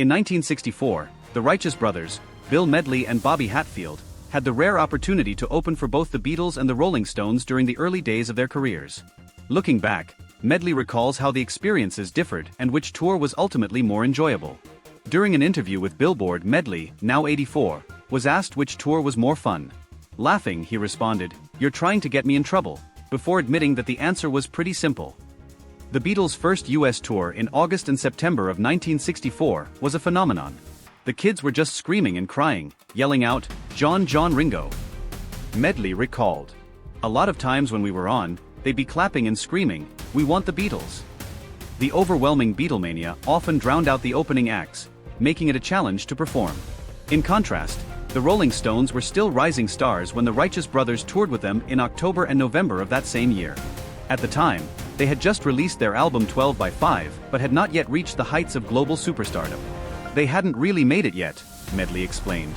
In 1964, the Righteous Brothers, Bill Medley and Bobby Hatfield, had the rare opportunity to open for both the Beatles and the Rolling Stones during the early days of their careers. Looking back, Medley recalls how the experiences differed and which tour was ultimately more enjoyable. During an interview with Billboard, Medley, now 84, was asked which tour was more fun. Laughing, he responded, "You're trying to get me in trouble," before admitting that the answer was pretty simple. The Beatles' first US tour in August and September of 1964 was a phenomenon. The kids were just screaming and crying, yelling out, "John, John, Ringo." Medley recalled, "A lot of times when we were on, they'd be clapping and screaming, 'We want the Beatles.'" The overwhelming Beatlemania often drowned out the opening acts, making it a challenge to perform. In contrast, the Rolling Stones were still rising stars when the Righteous Brothers toured with them in October and November of that same year. At the time, they had just released their album 12 by 5 but had not yet reached the heights of global superstardom. "They hadn't really made it yet," Medley explained.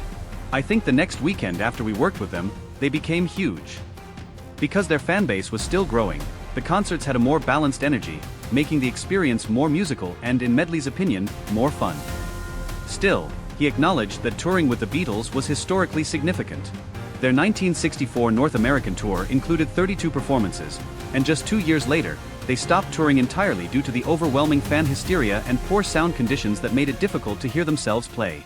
"I think the next weekend after we worked with them, they became huge." Because their fanbase was still growing, the concerts had a more balanced energy, making the experience more musical and, in Medley's opinion, more fun. Still, he acknowledged that touring with the Beatles was historically significant. Their 1964 North American tour included 32 performances, and just 2 years later, they stopped touring entirely due to the overwhelming fan hysteria and poor sound conditions that made it difficult to hear themselves play.